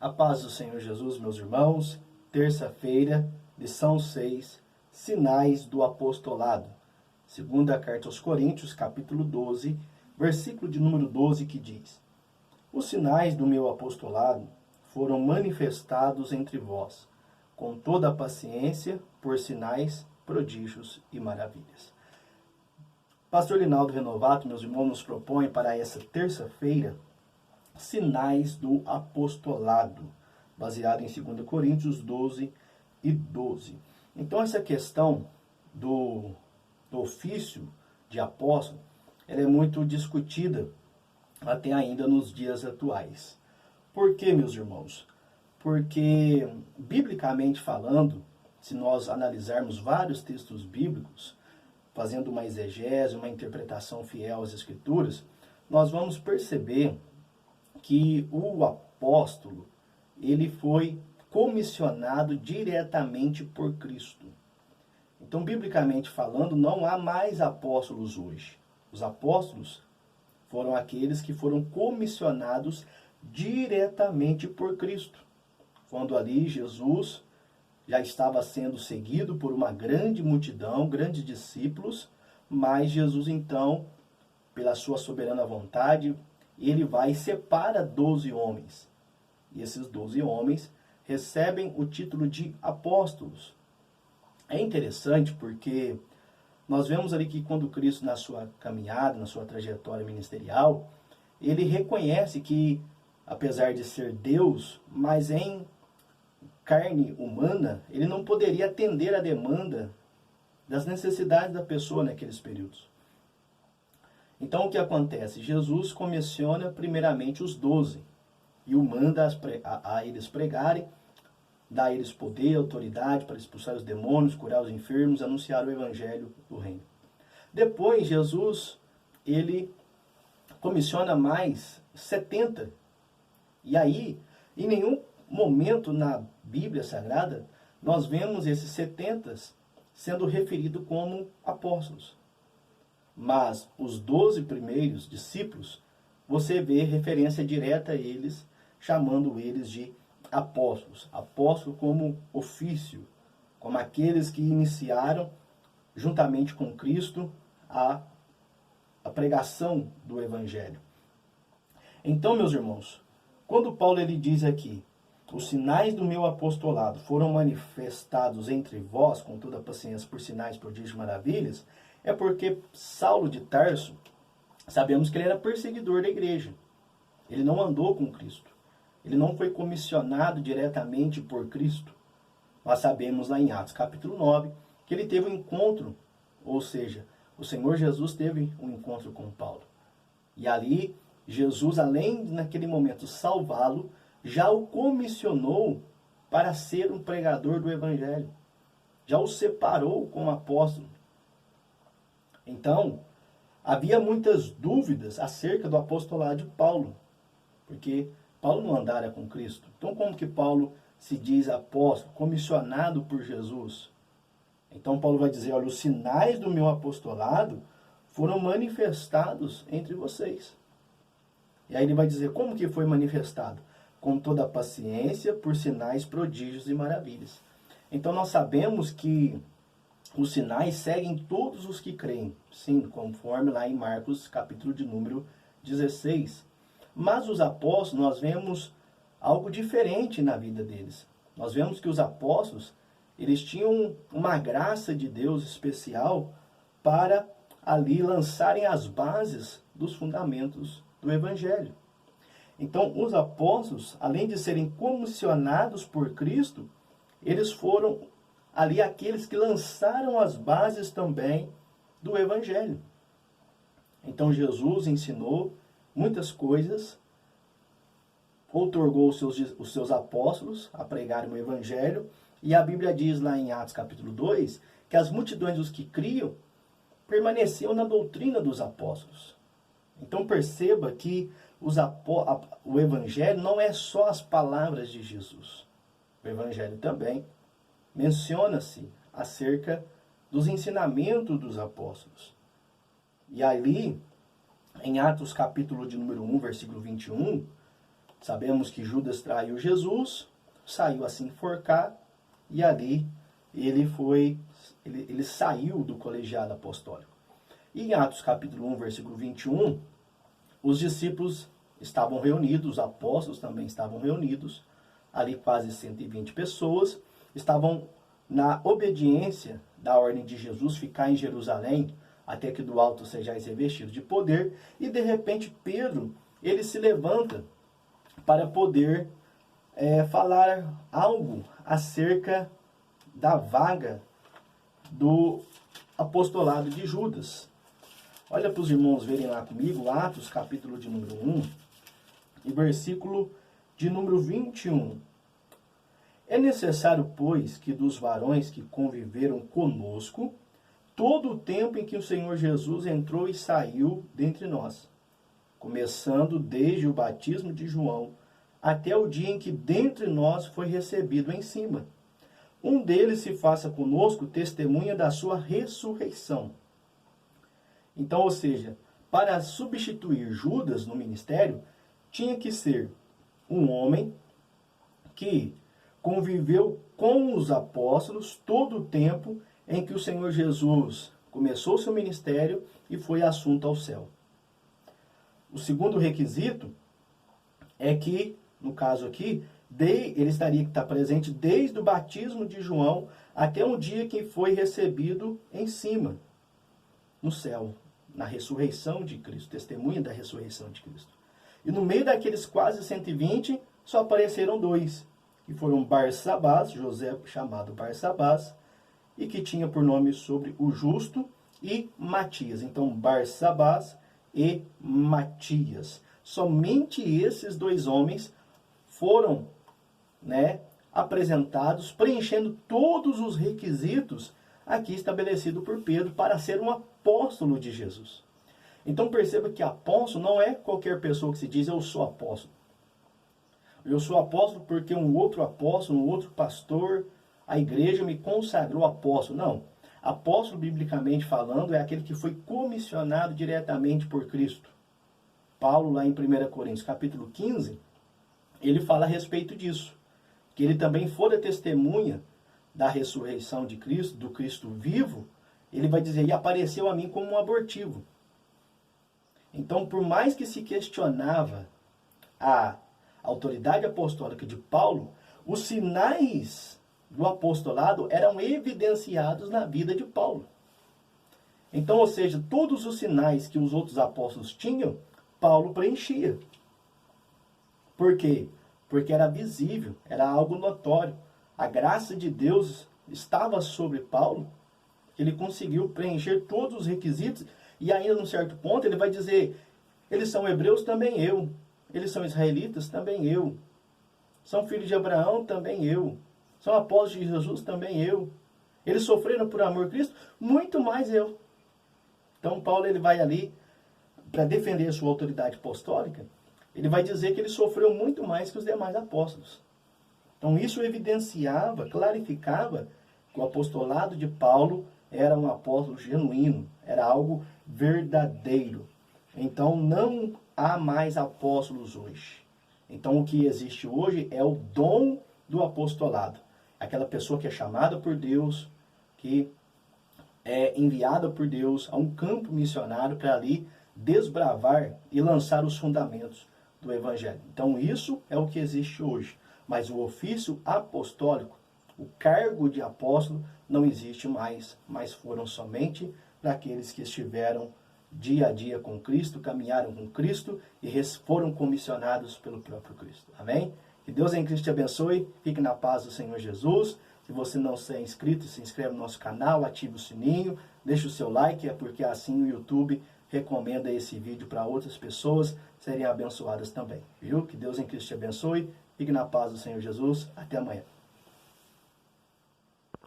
A paz do Senhor Jesus, meus irmãos. Terça-feira, lição 6, sinais do apostolado. Segunda carta aos Coríntios, capítulo 12, versículo de número 12, que diz: Os sinais do meu apostolado foram manifestados entre vós, com toda a paciência, por sinais, prodígios e maravilhas. Pastor Linaldo Renovato, meus irmãos, nos propõe para essa terça-feira sinais do apostolado, baseado em 2 Coríntios 12 e 12. Então, essa questão do ofício de apóstolo, ela é muito discutida até ainda nos dias atuais. Por quê, meus irmãos? Porque, biblicamente falando, se nós analisarmos vários textos bíblicos, fazendo uma exegese, uma interpretação fiel às Escrituras, nós vamos perceber que o apóstolo, ele foi comissionado diretamente por Cristo. Então, biblicamente falando, não há mais apóstolos hoje. Os apóstolos foram aqueles que foram comissionados diretamente por Cristo. Quando ali Jesus já estava sendo seguido por uma grande multidão, grandes discípulos, mas Jesus então, pela sua soberana vontade, ele vai e separa 12 homens. E esses 12 homens recebem o título de apóstolos. É interessante porque nós vemos ali que quando Cristo, na sua caminhada, na sua trajetória ministerial, ele reconhece que, apesar de ser Deus, mas em carne humana, ele não poderia atender a demanda das necessidades da pessoa naqueles períodos. Então, o que acontece? Jesus comissiona primeiramente os 12 e o manda a eles pregarem, dá a eles poder, autoridade para expulsar os demônios, curar os enfermos, anunciar o evangelho do reino. Depois, Jesus, ele comissiona mais 70. E aí, em nenhum momento na Bíblia Sagrada, nós vemos esses 70 sendo referidos como apóstolos. Mas os 12 primeiros discípulos, você vê referência direta a eles, chamando eles de apóstolos. Apóstolo como ofício, como aqueles que iniciaram, juntamente com Cristo, a pregação do Evangelho. Então, meus irmãos, quando Paulo ele diz aqui, os sinais do meu apostolado foram manifestados entre vós, com toda a paciência, por sinais, prodígios e maravilhas, é porque Saulo de Tarso, sabemos que ele era perseguidor da igreja. Ele não andou com Cristo. Ele não foi comissionado diretamente por Cristo. Nós sabemos lá em Atos capítulo 9, que ele teve um encontro, ou seja, o Senhor Jesus teve um encontro com Paulo. E ali, Jesus, além de naquele momento salvá-lo, já o comissionou para ser um pregador do Evangelho. Já o separou como apóstolo. Então, havia muitas dúvidas acerca do apostolado de Paulo, porque Paulo não andara com Cristo. Então, como que Paulo se diz apóstolo, comissionado por Jesus? Então, Paulo vai dizer, olha, os sinais do meu apostolado foram manifestados entre vocês. E aí ele vai dizer, como que foi manifestado? Com toda a paciência, por sinais, prodígios e maravilhas. Então, nós sabemos que os sinais seguem todos os que creem, sim, conforme lá em Marcos, capítulo de número 16. Mas os apóstolos, nós vemos algo diferente na vida deles. Nós vemos que os apóstolos, eles tinham uma graça de Deus especial para ali lançarem as bases dos fundamentos do Evangelho. Então, os apóstolos, além de serem comissionados por Cristo, eles foram ali aqueles que lançaram as bases também do Evangelho. Então Jesus ensinou muitas coisas, outorgou os seus apóstolos a pregarem o Evangelho, e a Bíblia diz lá em Atos capítulo 2, que as multidões dos que criam permaneciam na doutrina dos apóstolos. Então perceba que o Evangelho não é só as palavras de Jesus. O Evangelho também menciona-se acerca dos ensinamentos dos apóstolos. E ali, em Atos capítulo de número 1, versículo 21, Sabemos que Judas traiu Jesus, saiu a se enforcar, e ali ele saiu do colegiado apostólico. E em Atos capítulo 1, versículo 21, os discípulos estavam reunidos, os apóstolos também estavam reunidos, ali quase 120 pessoas, estavam na obediência da ordem de Jesus, ficar em Jerusalém, até que do alto sejais revestidos de poder, e de repente Pedro, ele se levanta para poder falar algo acerca da vaga do apostolado de Judas. Olha para os irmãos verem lá comigo, Atos, capítulo de número 1, e versículo de número 21. É necessário, pois, que dos varões que conviveram conosco, todo o tempo em que o Senhor Jesus entrou e saiu dentre nós, começando desde o batismo de João, até o dia em que dentre nós foi recebido em cima. Um deles se faça conosco testemunha da sua ressurreição. Então, ou seja, para substituir Judas no ministério, tinha que ser um homem que conviveu com os apóstolos todo o tempo em que o Senhor Jesus começou seu ministério e foi assunto ao céu. O segundo requisito é que, no caso aqui, ele estaria que estar presente desde o batismo de João até um dia que foi recebido em cima, no céu, na ressurreição de Cristo, testemunha da ressurreição de Cristo. E no meio daqueles quase 120, só apareceram dois, que foram Barsabás, José chamado Barsabás, e que tinha por nome sobre o justo, e Matias. Então, Barsabás e Matias. Somente esses dois homens foram apresentados, preenchendo todos os requisitos aqui estabelecidos por Pedro para ser um apóstolo de Jesus. Então perceba que apóstolo não é qualquer pessoa que se diz eu sou apóstolo. Eu sou apóstolo porque um outro apóstolo, um outro pastor, a igreja me consagrou apóstolo. Não. Apóstolo, biblicamente falando, é aquele que foi comissionado diretamente por Cristo. Paulo, lá em 1 Coríntios, capítulo 15, ele fala a respeito disso. Que ele também fora testemunha da ressurreição de Cristo, do Cristo vivo, ele vai dizer, e apareceu a mim como um abortivo. Então, por mais que se questionava a autoridade apostólica de Paulo, os sinais do apostolado eram evidenciados na vida de Paulo. Então, ou seja, todos os sinais que os outros apóstolos tinham, Paulo preenchia. Por quê? Porque era visível, era algo notório. A graça de Deus estava sobre Paulo, ele conseguiu preencher todos os requisitos, e ainda num certo ponto ele vai dizer, eles são hebreus, também eu. Eles são israelitas, também eu. São filhos de Abraão, também eu. São apóstolos de Jesus, também eu. Eles sofreram por amor a Cristo, muito mais eu. Então Paulo ele vai ali, para defender a sua autoridade apostólica, ele vai dizer que ele sofreu muito mais que os demais apóstolos. Então isso evidenciava, clarificava que o apostolado de Paulo era um apóstolo genuíno, era algo verdadeiro. Então não há mais apóstolos hoje. Então o que existe hoje é o dom do apostolado. Aquela pessoa que é chamada por Deus, que é enviada por Deus a um campo missionário para ali desbravar e lançar os fundamentos do Evangelho. Então isso é o que existe hoje. Mas o ofício apostólico, o cargo de apóstolo, não existe mais, mas foram somente para aqueles que estiveram dia a dia com Cristo, caminharam com Cristo e foram comissionados pelo próprio Cristo. Amém? Que Deus em Cristo te abençoe, fique na paz do Senhor Jesus. Se você não é inscrito, se inscreve no nosso canal, ative o sininho, deixe o seu like, é porque assim o YouTube recomenda esse vídeo para outras pessoas serem abençoadas também. Viu? Que Deus em Cristo te abençoe, fique na paz do Senhor Jesus. Até amanhã.